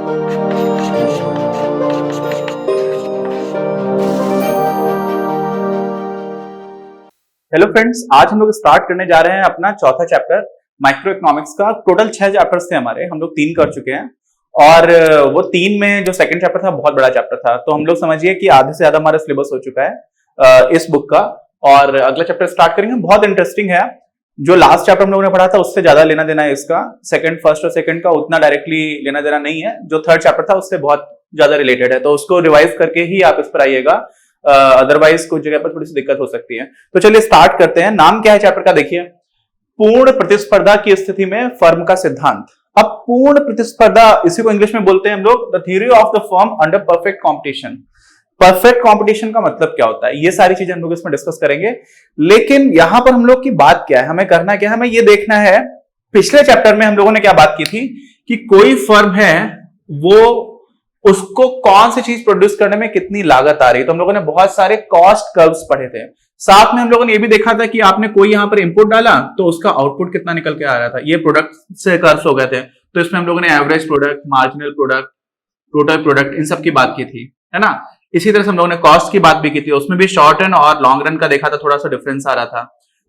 Hello friends, आज हम लोग स्टार्ट करने जा रहे हैं अपना चौथा चैप्टर माइक्रो इकोनॉमिक्स का। टोटल 6 चैप्टर्स थे हमारे, हम लोग 3 कर चुके हैं और वो 3 में जो सेकंड चैप्टर था बहुत बड़ा चैप्टर था, तो हम लोग समझिए कि आधे से ज्यादा हमारा सिलेबस हो चुका है इस बुक का। और अगला चैप्टर स्टार्ट करेंगे, बहुत इंटरेस्टिंग है। जो लास्ट चैप्टर हम लोगों ने पढ़ा था उससे ज्यादा लेना देना है इसका, फर्स्ट और सेकंड का उतना डायरेक्टली लेना देना नहीं है। जो थर्ड चैप्टर था उससे बहुत ज्यादा रिलेटेड है, तो उसको रिवाइज करके ही आप इस पर आइएगा, अदरवाइज कुछ जगह पर थोड़ी सी दिक्कत हो सकती है। तो चलिए स्टार्ट करते हैं। नाम क्या है चैप्टर का, देखिए, पूर्ण प्रतिस्पर्धा की स्थिति में फर्म का सिद्धांत। अब पूर्ण प्रतिस्पर्धा, इसी को इंग्लिश में बोलते हैं हम लोग the theory of the firm under perfect competition. Perfect competition का मतलब क्या होता है, ये सारी चीजें हम लोग इसमें डिस्कस करेंगे। लेकिन यहां पर हम लोग की बात क्या है, हमें करना क्या है, हमें ये देखना है, पिछले चैप्टर में हम लोगों ने क्या बात की थी कि कोई फर्म है वो उसको कौन सी चीज प्रोड्यूस करने में कितनी लागत आ रही है। तो हम लोगों ने बहुत सारे कॉस्ट कर्व्स पढ़े थे। साथ में हम लोगों ने ये भी देखा था कि आपने कोई यहां पर इनपुट डाला तो उसका आउटपुट कितना निकल के आ रहा था। ये प्रोडक्ट से कर्व्स हो गए थे, तो इसमें हम लोगों ने average product, marginal product, total product, इन सब की बात की थी, है ना। इसी तरह से हम लोगों ने कॉस्ट की बात भी की थी, उसमें भी शॉर्ट रन और लॉन्ग रन का देखा था, थोड़ा सा डिफरेंस आ रहा था।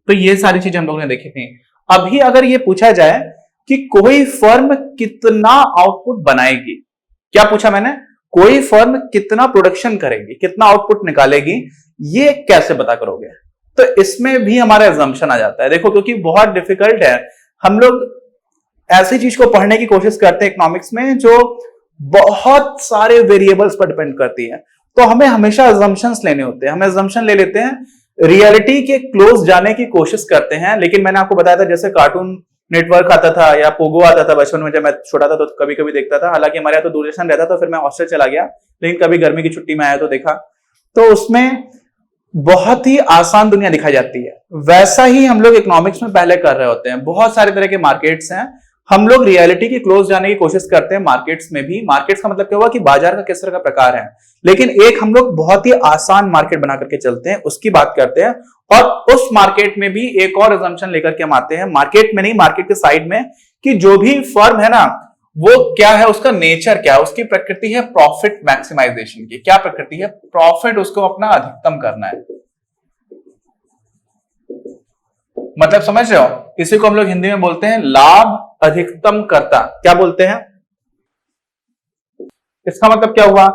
तो ये सारी चीजें हम लोगों ने देखी थी। अभी अगर ये पूछा जाए कि कोई फर्म कितना आउटपुट बनाएगी, क्या पूछा मैंने, कोई फर्म कितना प्रोडक्शन करेगी, कितना आउटपुट निकालेगी, ये कैसे पता करोगे। तो इसमें भी हमारा एजम्पशन आ जाता है। देखो, क्योंकि बहुत डिफिकल्ट है, हम लोग ऐसी चीज को पढ़ने की कोशिश करते हैं इकोनॉमिक्स में जो बहुत सारे वेरिएबल्स पर डिपेंड करती है, तो हमें हमेशा एजम्पशंस लेने होते हैं। हम एजम्पशन ले लेते हैं, रियलिटी के क्लोज जाने की कोशिश करते हैं। लेकिन मैंने आपको बताया था, जैसे कार्टून नेटवर्क आता था या पोगो आता था बचपन में, जब मैं छोटा था तो कभी कभी देखता था। हालांकि हमारे यहाँ तो दूरदर्शन रहता था, फिर मैं हॉस्टल चला गया, लेकिन कभी गर्मी की छुट्टी में आया तो देखा, तो उसमें बहुत ही आसान दुनिया दिखाई जाती है। वैसा ही हम लोग इकोनॉमिक्स में पहले कर रहे होते हैं। बहुत सारे तरह के मार्केट्स हैं, हम लोग रियलिटी के क्लोज जाने की कोशिश करते हैं मार्केट्स में भी। मार्केट्स का मतलब क्या हुआ कि बाजार का किस तरह का प्रकार है, लेकिन एक हम लोग बहुत ही आसान मार्केट बना करके चलते हैं, उसकी बात करते हैं। और उस मार्केट में भी एक और असम्पशन लेकर के हम आते हैं, मार्केट में नहीं, मार्केट के साइड में, कि जो भी फर्म है ना, वो क्या है, उसका नेचर क्या है, उसकी प्रकृति है प्रॉफिट मैक्सिमाइजेशन की। क्या प्रकृति है, प्रॉफिट उसको अपना अधिकतम करना है। मतलब समझ रहे हो, इसी को हम लोग हिंदी में बोलते हैं लाभ अधिकतम करता। क्या बोलते हैं, इसका मतलब क्या हुआ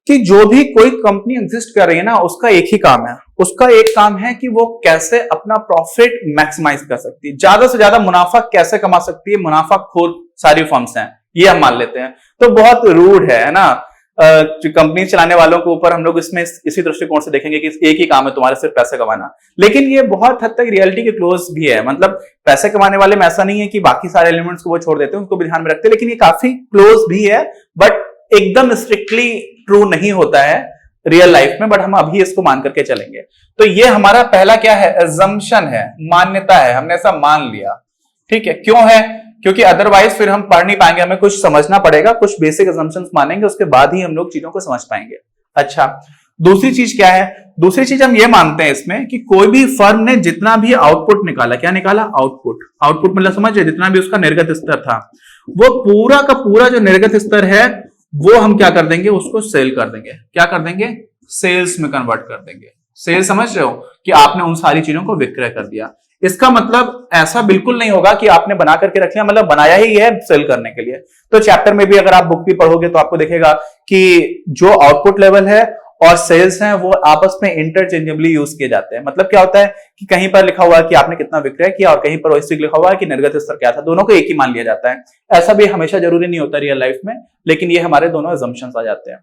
कि जो भी कोई कंपनी एग्जिस्ट कर रही है ना, उसका एक ही काम है, उसका एक काम है कि वो कैसे अपना प्रॉफिट मैक्सिमाइज कर सकती है, ज्यादा से ज्यादा मुनाफा कैसे कमा सकती है। मुनाफाखोर सारी फर्म्स हैं, ये हम मान लेते हैं। तो बहुत रूड है ना, कंपनी चलाने वालों के ऊपर हम लोग इसमें इसी दृष्टिकोण से देखेंगे कि एक ही काम है तुम्हारे, सिर्फ पैसे कमाना। लेकिन ये बहुत हद तक रियलिटी के क्लोज भी है। मतलब पैसे कमाने वाले में ऐसा नहीं है कि बाकी सारे एलिमेंट्स को वो छोड़ देते हैं, उनको भी ध्यान में रखते हैं, लेकिन ये काफी क्लोज भी है, बट एकदम स्ट्रिक्टली ट्रू नहीं होता है रियल लाइफ में। बट हम अभी इसको मान करके चलेंगे। तो ये हमारा पहला क्या है, एजम्पशन है, मान्यता है, हमने ऐसा मान लिया। ठीक है, क्यों है, क्योंकि अदरवाइज फिर हम पढ़ नहीं पाएंगे, हमें कुछ समझना पड़ेगा, कुछ बेसिक असम्पशंस मानेंगे, उसके बाद ही हम लोग चीजों को समझ पाएंगे। अच्छा, दूसरी चीज क्या है, दूसरी चीज हम ये मानते हैं इसमें कि कोई भी फर्म ने जितना भी आउटपुट निकाला, क्या निकाला, आउटपुट। आउटपुट मतलब समझिए, जितना भी उसका निर्गत स्तर था, वो पूरा का पूरा जो निर्गत स्तर है वो हम क्या कर देंगे, उसको सेल कर देंगे। क्या कर देंगे, सेल्स में कन्वर्ट कर देंगे। सेल समझ रहे हो कि आपने उन सारी चीजों को विक्रय कर दिया। इसका मतलब ऐसा बिल्कुल नहीं होगा कि आपने बना करके रख लिया, मतलब बनाया ही है सेल करने के लिए। तो चैप्टर में भी अगर आप बुक भी पढ़ोगे तो आपको दिखेगा कि जो आउटपुट लेवल है और सेल्स हैं वो आपस में इंटरचेंजेबली यूज किए जाते हैं। मतलब क्या होता है कि कहीं पर लिखा हुआ है कि आपने कितना विक्रय किया और कहीं पर वैसे लिखा हुआ है कि निर्गत स्तर क्या था, दोनों को एक ही मान लिया जाता है। ऐसा भी हमेशा जरूरी नहीं होता रियल लाइफ में, लेकिन ये हमारे दोनों अजम्पशंस आ जाते हैं।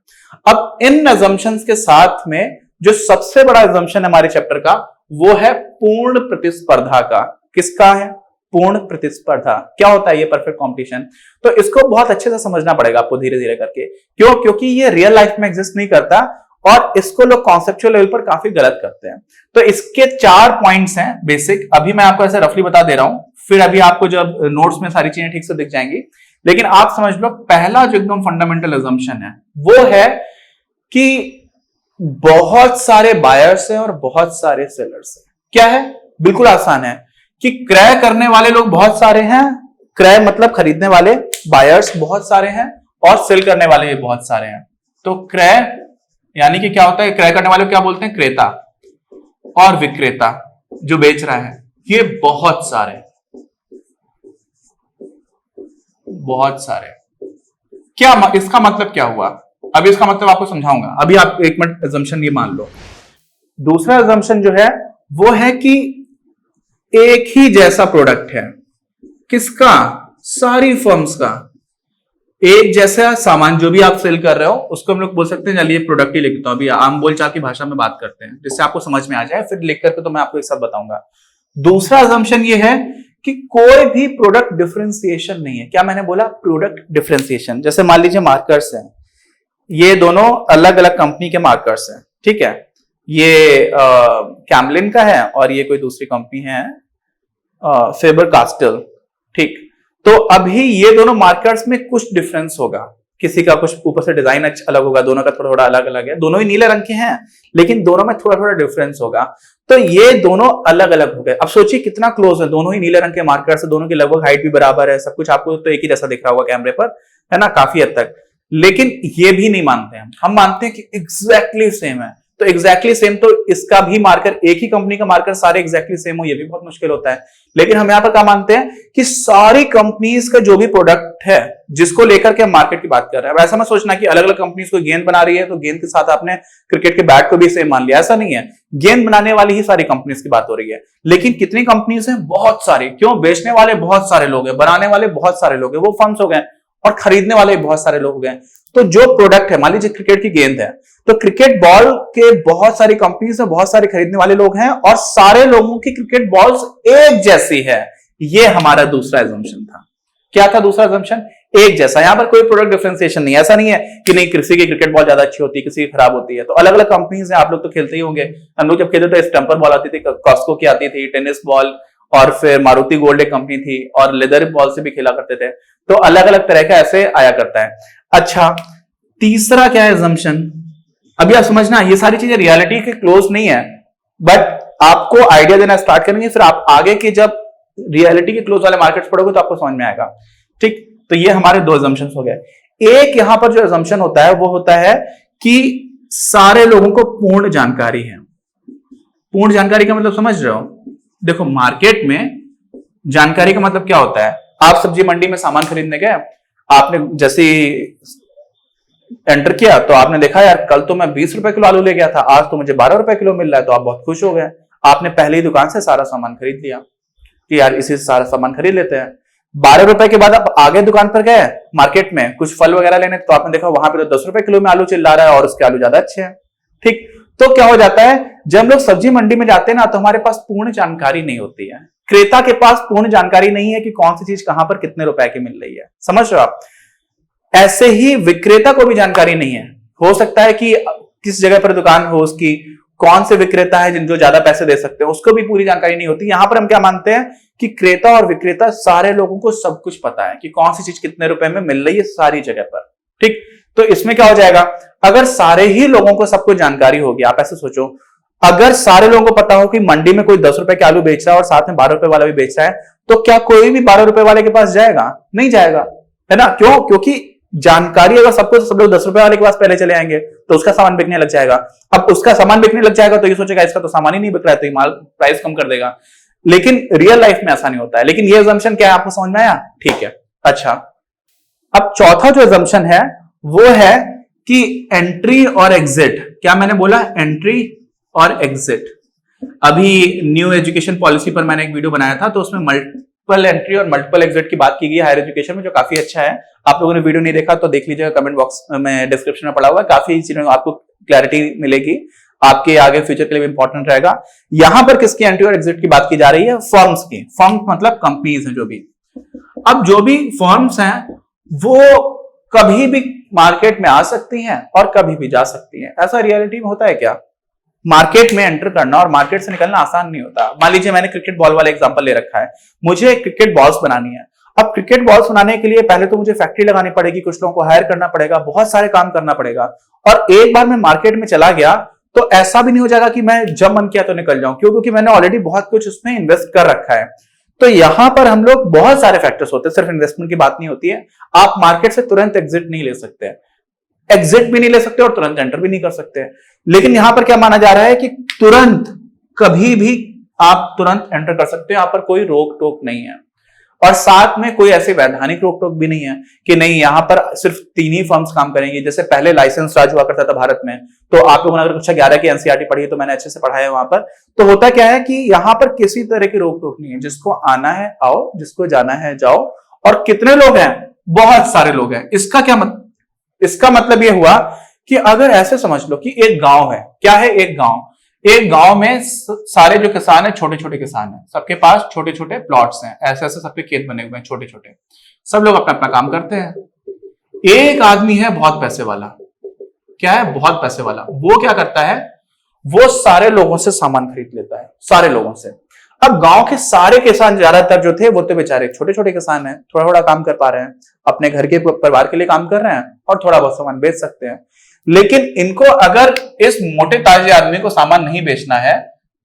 अब इन अजम्पशंस के साथ में जो सबसे बड़ा अजम्पशन है हमारे चैप्टर का, वो है पूर्ण प्रतिस्पर्धा का। किसका है, पूर्ण प्रतिस्पर्धा। क्या होता है ये परफेक्ट कंपटीशन, तो इसको बहुत अच्छे से समझना पड़ेगा आपको धीरे धीरे करके। क्यों, क्योंकि ये रियल लाइफ में एग्जिस्ट नहीं करता और इसको लोग कॉन्सेप्चुअल लेवल पर काफी गलत करते हैं। तो इसके 4 पॉइंट्स हैं बेसिक, अभी मैं आपको ऐसे रफली बता दे रहा हूं, फिर अभी आपको जब नोट्स में सारी चीजें ठीक से दिख जाएंगी। लेकिन आप समझ लो, पहला जो एकदम फंडामेंटल अजम्पशन है वो है कि बहुत सारे बायर्स हैं और बहुत सारे सेलर्स हैं। क्या है, बिल्कुल आसान है कि क्रय करने वाले लोग बहुत सारे हैं, क्रय मतलब खरीदने वाले, बायर्स बहुत सारे हैं, और सेल करने वाले भी बहुत सारे हैं। तो क्रय यानी कि क्या होता है, क्रय करने वाले को क्या बोलते हैं, क्रेता, और विक्रेता जो बेच रहा है, ये बहुत सारे क्या इसका मतलब क्या हुआ, अभी इसका मतलब आपको समझाऊंगा। अभी आप एक मिनट assumption ये मान लो। दूसरा assumption जो है वो है कि एक ही जैसा प्रोडक्ट है, किसका, सारी फर्म्स का एक जैसा सामान जो भी आप सेल कर रहे हो उसको हम लोग बोल सकते हैं, चलिए प्रोडक्ट ही लिखता हूं, अभी आम बोलचाल की भाषा में बात करते हैं जिससे आपको समझ में आ जाए, फिर लिख करके तो मैं आपको एक साथ बताऊंगा। दूसरा assumption ये है कि कोई भी प्रोडक्ट डिफरेंशिएशन नहीं है। क्या मैंने बोला, प्रोडक्ट डिफरेंशिएशन। जैसे मान लीजिए मार्कर्स हैं, ये दोनों अलग अलग कंपनी के मार्कर्स हैं, ठीक है, ये कैमलिन का है और ये कोई दूसरी कंपनी है फेबर कास्टल, ठीक। तो अभी ये दोनों मार्कर्स में कुछ डिफरेंस होगा, किसी का कुछ ऊपर से डिजाइन अलग होगा, दोनों का थोड़ा थोड़ा अलग अलग है, दोनों ही नीले रंग के हैं लेकिन दोनों में थोड़ा थोड़ा डिफरेंस होगा। तो ये दोनों अलग अलग हो गए। अब सोचिए कितना क्लोज है, दोनों ही नीले रंग के मार्कर्स, दोनों की लगभग हाइट भी बराबर है, सब कुछ आपको तो एक ही जैसा दिख रहा होगा कैमरे पर, है ना, काफी हद तक। लेकिन ये भी नहीं मानते हम मानते हैं कि एग्जैक्टली सेम है। तो एग्जैक्टली सेम, तो इसका भी मार्कर, एक ही कंपनी का मार्कर सारे एग्जैक्टली सेम हो, ये भी बहुत मुश्किल होता है। लेकिन हम यहां पर क्या मानते हैं कि सारी कंपनीज का जो भी प्रोडक्ट है जिसको लेकर के हम मार्केट की बात कर रहे हैं, वैसा मत सोचना कि अलग अलग कंपनीज को गेंद बना रही है तो गेंद के साथ आपने क्रिकेट के बैट को भी सेम मान लिया, ऐसा नहीं है। गेंद बनाने वाली ही सारी कंपनीज की बात हो रही है। लेकिन कितनी कंपनीज हैं, बहुत सारी। क्यों, बेचने वाले बहुत सारे लोग हैं, बनाने वाले बहुत सारे लोग हैं, वो फर्म्स हो गए, और खरीदने वाले बहुत सारे लोग हैं। तो जो प्रोडक्ट है, मान लीजिए क्रिकेट की गेंद है, तो क्रिकेट बॉल के बहुत सारी कंपनीज में बहुत सारे खरीदने वाले लोग हैं और सारे लोगों की क्रिकेट बॉल्स एक जैसी है। ये हमारा दूसरा एजम्पशन था। क्या था दूसरा एजम्पशन, एक जैसा। यहां पर कोई प्रोडक्ट डिफरेंशिएशन नहीं, ऐसा नहीं है कि नहीं किसी की क्रिकेट बॉल ज्यादा अच्छी होती है, किसी की खराब होती है। तो अलग अलग कंपनीज हैं, आप लोग तो खेलते ही होंगे। हम लोग जब खेलते थे स्टम्पर बॉल आती थी, कॉस्को की आती थी, टेनिस बॉल, और फिर मारुति गोल्ड एक कंपनी थी, और लेदर बॉल से भी खेला करते थे। तो अलग अलग तरह का ऐसे आया करता है। अच्छा, तीसरा क्या है assumption, अभी आप समझना, ये सारी चीजें रियलिटी के क्लोज नहीं है, बट आपको आइडिया देना स्टार्ट करेंगे, फिर आप आगे के जब रियलिटी के क्लोज वाले मार्केट्स पढ़ोगे तो आपको समझ में आएगा, ठीक। तो ये हमारे दो assumptions हो गए। एक यहां पर जो assumption होता है वो होता है कि सारे लोगों को पूर्ण जानकारी है। पूर्ण जानकारी का मतलब समझ रहे हो, देखो मार्केट में जानकारी का मतलब क्या होता है, आप सब्जी मंडी में सामान खरीदने गए, आपने जैसे एंटर किया तो आपने देखा यार कल तो मैं 20 रुपए किलो आलू ले गया था, आज तो मुझे 12 रुपए किलो मिल रहा है, तो आप बहुत खुश हो गए। आपने पहले ही दुकान से सारा सामान खरीद लिया कि यार इसी से सारा सामान खरीद लेते हैं। 12 रुपए के बाद आप आगे दुकान पर गए मार्केट में कुछ फल वगैरह लेने, तो आपने देखा वहां पे तो 10 रुपए किलो में आलू चिल्ला रहा है और उसके आलू ज्यादा अच्छे हैं, ठीक। तो क्या हो जाता है, जब हम लोग सब्जी मंडी में जाते हैं ना, तो हमारे पास पूर्ण जानकारी नहीं होती है। क्रेता के पास पूर्ण जानकारी नहीं है कि कौन सी चीज कहां पर कितने रुपए की मिल रही है, समझ रहे हो आप। ऐसे ही विक्रेता को भी जानकारी नहीं है। हो सकता है कि किस जगह पर दुकान हो उसकी, कौन से विक्रेता है जिनको ज्यादा पैसे दे सकते हैं, उसको भी पूरी जानकारी नहीं होती। यहां पर हम क्या मानते हैं कि क्रेता और विक्रेता सारे लोगों को सब कुछ पता है कि कौन सी चीज कितने रुपए में मिल रही है सारी जगह पर, ठीक। तो इसमें क्या हो जाएगा, अगर सारे ही लोगों को सब कुछ जानकारी होगी, आप ऐसे सोचो, अगर सारे लोगों को पता हो कि मंडी में कोई 10 रुपए के आलू बेच रहा है और साथ में 12 रुपए वाला भी बेच रहा है, तो क्या कोई भी 12 रुपए वाले के पास जाएगा? नहीं जाएगा, है ना। क्यों? क्योंकि जानकारी अगर सबको, सब लोग 10 रुपए वाले के पास पहले चले आएंगे तो उसका सामान बिकने लग जाएगा। अब उसका सामान बिकने लग जाएगा तो ये सोचेगा इसका तो सामान ही नहीं बिक रहा है, तो ये माल प्राइस कम कर देगा। लेकिन रियल लाइफ में ऐसा नहीं होता है। लेकिन ये assumption क्या है, आपको समझ में आया? ठीक है। अच्छा, अब चौथा जो assumption है वो है कि एंट्री और एग्जिट। क्या मैंने बोला? एंट्री और एग्जिट। अभी न्यू एजुकेशन पॉलिसी पर मैंने एक वीडियो बनाया था, तो उसमें मल्टीपल एंट्री और मल्टीपल एग्जिट की बात की गई है हायर एजुकेशन में, जो काफी अच्छा है। आप लोगों ने वीडियो नहीं देखा तो देख लीजिएगा, कमेंट बॉक्स में डिस्क्रिप्शन में पड़ा हुआ है, काफी चीजों आपको क्लैरिटी मिलेगी, आपके आगे फ्यूचर के लिए भी इंपॉर्टेंट रहेगा। यहां पर किसकी एंट्री और एग्जिट की बात की जा रही है? फर्म्स की। फर्म मतलब कंपनीज हैं जो भी। अब जो भी फर्म्स हैं वो कभी भी मार्केट में आ सकती हैं और कभी भी जा सकती हैं। ऐसा रियलिटी में होता है क्या? मार्केट में एंटर करना और मार्केट से निकलना आसान नहीं होता। मान लीजिए मैंने क्रिकेट बॉल वाला एग्जांपल ले रखा है, मुझे क्रिकेट बॉल्स बनानी है। अब क्रिकेट बॉल्स बनाने के लिए पहले तो मुझे फैक्ट्री लगानी पड़ेगी, कुछ लोगों को हायर करना पड़ेगा, बहुत सारे काम करना पड़ेगा। और एक बार मैं मार्केट में चला गया तो ऐसा भी नहीं हो जाएगा कि मैं जब मन किया तो निकल जाऊं। क्यों? क्योंकि मैंने ऑलरेडी बहुत कुछ उसमें इन्वेस्ट कर रखा है। तो यहां पर हम लोग बहुत सारे फैक्टर्स होते हैं, सिर्फ इन्वेस्टमेंट की बात नहीं होती है। आप मार्केट से तुरंत एग्जिट नहीं ले सकते, एग्जिट भी नहीं ले सकते और तुरंत एंटर भी नहीं कर सकते। लेकिन यहां पर क्या माना जा रहा है कि तुरंत कभी भी आप तुरंत एंटर कर सकते हो, यहां पर कोई रोक टोक नहीं है। और साथ में कोई ऐसी वैधानिक रोक टोक भी नहीं है कि नहीं यहां पर सिर्फ 3 ही फर्म्स काम करेंगी। जैसे पहले लाइसेंस राज हुआ करता था भारत में, तो आप लोगों ने अगर कक्षा 11 की एनसीईआरटी पढ़ी है तो मैंने अच्छे से पढ़ा है वहां पर। तो होता क्या है कि यहां पर किसी तरह की रोक टोक नहीं है, जिसको आना है आओ, जिसको जाना है जाओ। और कितने लोग हैं? बहुत सारे लोग हैं। इसका मतलब यह हुआ कि अगर ऐसे समझ लो कि एक गांव है, क्या है एक गांव में सारे जो किसान है छोटे छोटे किसान है, सबके पास छोटे छोटे प्लॉट्स हैं, ऐसे ऐसे सबके खेत बने हुए हैं छोटे छोटे, सब लोग अपना अपना काम करते हैं। एक आदमी है बहुत पैसे वाला, क्या है? बहुत पैसे वाला। वो क्या करता है? वो सारे लोगों से सामान खरीद लेता है, सारे लोगों से। अब गांव के सारे किसान ज्यादातर जो थे वो तो बेचारे छोटे छोटे किसान हैं, थोड़ा थोड़ा काम कर पा रहे हैं, अपने घर के परिवार के लिए काम कर रहे हैं और थोड़ा बहुत सामान बेच सकते हैं। लेकिन इनको अगर इस मोटे ताजे आदमी को सामान नहीं बेचना है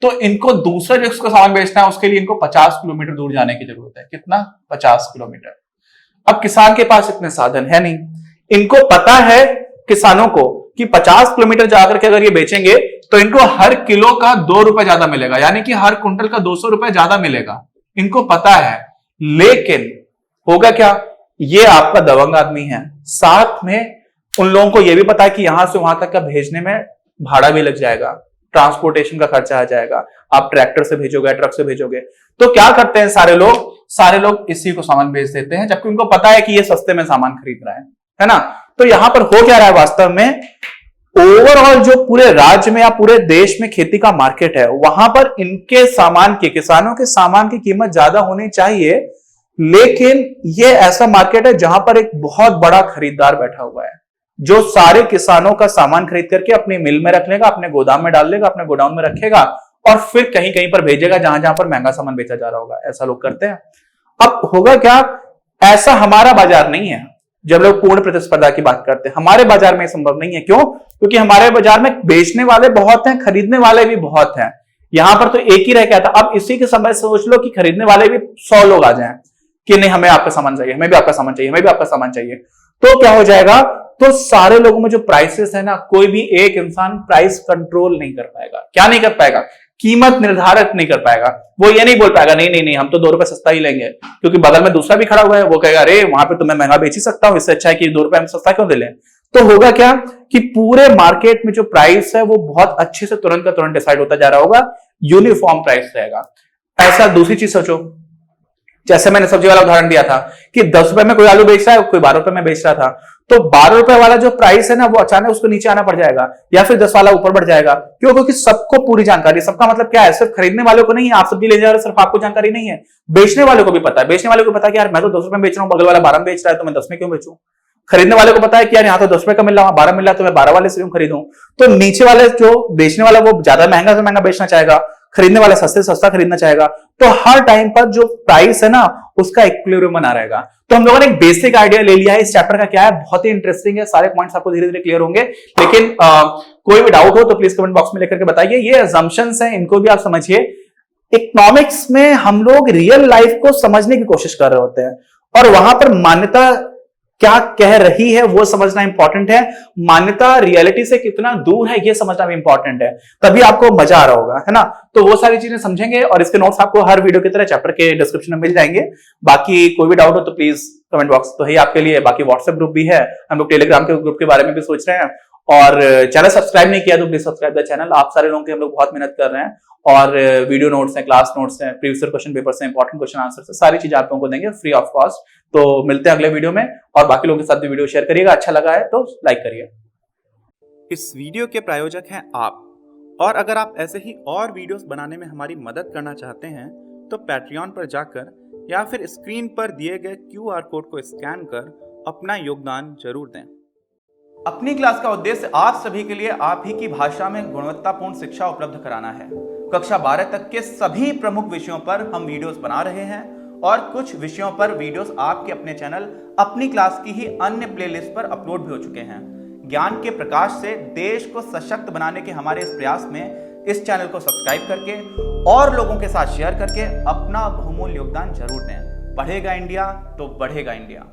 तो इनको दूसरे जिसको सामान बेचना है उसके लिए इनको 50 किलोमीटर दूर जाने की जरूरत है। कितना? 50 किलोमीटर। अब किसान के पास इतने साधन है नहीं। इनको पता है किसानों को कि 50 किलोमीटर जाकर के अगर ये बेचेंगे तो इनको हर किलो का 2 रुपए ज्यादा मिलेगा, यानी कि हर कुंटल का 200 रुपए ज्यादा मिलेगा। इनको पता है। लेकिन होगा क्या? ये आपका दबंग आदमी है। साथ में उन लोगों को यह भी पता है कि यहां से वहां तक का भेजने में भाड़ा भी लग जाएगा, ट्रांसपोर्टेशन का खर्चा आ जाएगा, आप ट्रैक्टर से भेजोगे, ट्रक से भेजोगे। तो क्या करते हैं सारे लोग इसी को सामान बेच देते हैं, जबकि उनको पता है कि ये सस्ते में सामान खरीद रहा है ना। तो यहां पर हो क्या रहा है वास्तव में? ओवरऑल जो पूरे राज्य में या पूरे देश में खेती का मार्केट है, वहां पर इनके सामान की, किसानों के सामान की कीमत ज्यादा होनी चाहिए। लेकिन ये ऐसा मार्केट है जहां पर एक बहुत बड़ा खरीदार बैठा हुआ है जो सारे किसानों का सामान खरीद करके अपनी मिल में रख लेगा, अपने गोदाम में डाल लेगा, अपने गोडाउन में रखेगा और फिर कहीं कहीं पर भेजेगा जहां जहां पर महंगा सामान बेचा जा रहा होगा। ऐसा लोग करते हैं। अब होगा क्या? ऐसा हमारा बाजार नहीं है। जब लोग पूर्ण प्रतिस्पर्धा की बात करते हैं, हमारे बाजार में संभव नहीं है। क्यों? क्योंकि हमारे बाजार में बेचने वाले बहुत हैं, खरीदने वाले भी बहुत हैं। यहां पर तो एक ही रह गया था। अब इसी के समय सोच लो कि खरीदने वाले भी 100 लोग आ जाएं कि नहीं हमें आपका सामान चाहिए, हमें भी आपका सामान चाहिए, हमें भी आपका सामान चाहिए। तो क्या हो जाएगा? तो सारे लोगों में जो प्राइसेस है ना, कोई भी एक इंसान प्राइस कंट्रोल नहीं कर पाएगा। क्या नहीं कर पाएगा? कीमत निर्धारित नहीं कर पाएगा। वो ये नहीं बोल पाएगा नहीं नहीं नहीं हम तो 2 रुपए सस्ता ही लेंगे, क्योंकि बगल में दूसरा भी खड़ा हुआ है, वो कहेगा अरे वहां पे तो मैं महंगा बेच ही सकता हूं, इससे अच्छा है कि 2 रुपए में सस्ता क्यों दे लें। तो होगा क्या कि पूरे मार्केट में जो प्राइस है वो बहुत अच्छे से तुरंत का तुरंत डिसाइड होता जा रहा होगा, यूनिफॉर्म प्राइस रहेगा। ऐसा दूसरी चीज सोचो, जैसे मैंने सब्जी वाला उदाहरण दिया था कि 10 रुपए में कोई आलू बेच रहा है, कोई 12 रुपए में बेच रहा था, तो 12 रुपए वाला जो प्राइस है ना वो अचानक उसको नीचे आना पड़ जाएगा या फिर 10 वाला ऊपर बढ़ जाएगा। क्यों? क्योंकि सबको पूरी जानकारी। सबका मतलब क्या है? सिर्फ खरीदने वालों को नहीं है, आप सब्जी ले जा रहे हो सिर्फ आपको जानकारी नहीं है, बेचने वाले को भी पता है। बेचने वाले को पता है कि यार मैं तो 10 रुपए में बेच रहा हूं, बगल वाला 12 में बेच रहा है तो मैं 10 में क्यों बेचूं। खरीदने वाले को पता है कि यार यहाँ तो 10 रुपए का मिल रहा है, 12 मिल रहा है तो मैं 12 वाले से क्यों खरीदूं। तो नीचे वाले जो बेचने वाला वो ज्यादा महंगा से महंगा बेचना चाहेगा, खरीदने वाला सस्ते से सस्ता खरीदना चाहेगा। तो हर टाइम पर जो प्राइस है ना उसका इक्विलिब्रियम बना रहेगा। तो हम लोगों ने एक बेसिक आइडिया ले लिया है। इस चैप्टर का क्या है, बहुत ही इंटरेस्टिंग है, सारे पॉइंट्स आपको धीरे धीरे क्लियर होंगे। लेकिन कोई भी डाउट हो तो प्लीज कमेंट बॉक्स में लेकर के बताइए। ये अजम्पशंस हैं, इनको भी आप समझिए। इकोनॉमिक्स में हम लोग रियल लाइफ को समझने की कोशिश कर रहे होते हैं और वहां पर मान्यता क्या कह रही है वो समझना इंपॉर्टेंट है, मान्यता रियलिटी से कितना दूर है ये समझना भी इंपॉर्टेंट है, तभी आपको मजा आ रहा होगा, है ना। तो वो सारी चीजें समझेंगे और इसके नोट्स आपको हर वीडियो की तरह चैप्टर के डिस्क्रिप्शन में मिल जाएंगे। बाकी कोई भी डाउट हो तो प्लीज कमेंट बॉक्स तो है आपके लिए। बाकी व्हाट्सएप ग्रुप भी है, हम लोग टेलीग्राम के ग्रुप के बारे में भी सोच रहे हैं। और चैनल सब्सक्राइब नहीं किया तो प्लीज सब्सक्राइब द चैनल। आप सारे लोगों के हम लोग बहुत मेहनत कर रहे हैं और वीडियो नोट्स हैं, क्लास नोट्स हैं, प्रीवियस क्वेश्चन पेपर्स हैं, इंपॉर्टेंट क्वेश्चन आंसर है, सारी चीजें आप लोगों को देंगे फ्री ऑफ कॉस्ट। तो मिलते हैं अगले वीडियो में और बाकी लोगों के साथ भी वीडियो शेयर करिएगा। अच्छा लगा है तो लाइक करिए। इस वीडियो के प्रायोजक हैं आप, और अगर आप ऐसे ही और वीडियोस बनाने में हमारी मदद करना चाहते हैं तो पैट्रियन पर जाकर या फिर स्क्रीन पर दिए गए QR कोड को स्कैन कर अपना योगदान जरूर दें। अपनी क्लास का उद्देश्य आप सभी के लिए आप ही की भाषा में गुणवत्तापूर्ण शिक्षा उपलब्ध कराना है। कक्षा 12 तक के सभी प्रमुख विषयों पर हम वीडियोस बना रहे हैं और कुछ विषयों पर वीडियोस आपके अपने चैनल अपनी क्लास की ही अन्य प्लेलिस्ट पर अपलोड भी हो चुके हैं। ज्ञान के प्रकाश से देश को सशक्त बनाने के हमारे इस प्रयास में इस चैनल को सब्सक्राइब करके और लोगों के साथ शेयर करके अपना बहुमूल्य योगदान जरूर दें। बढ़ेगा इंडिया तो बढ़ेगा इंडिया।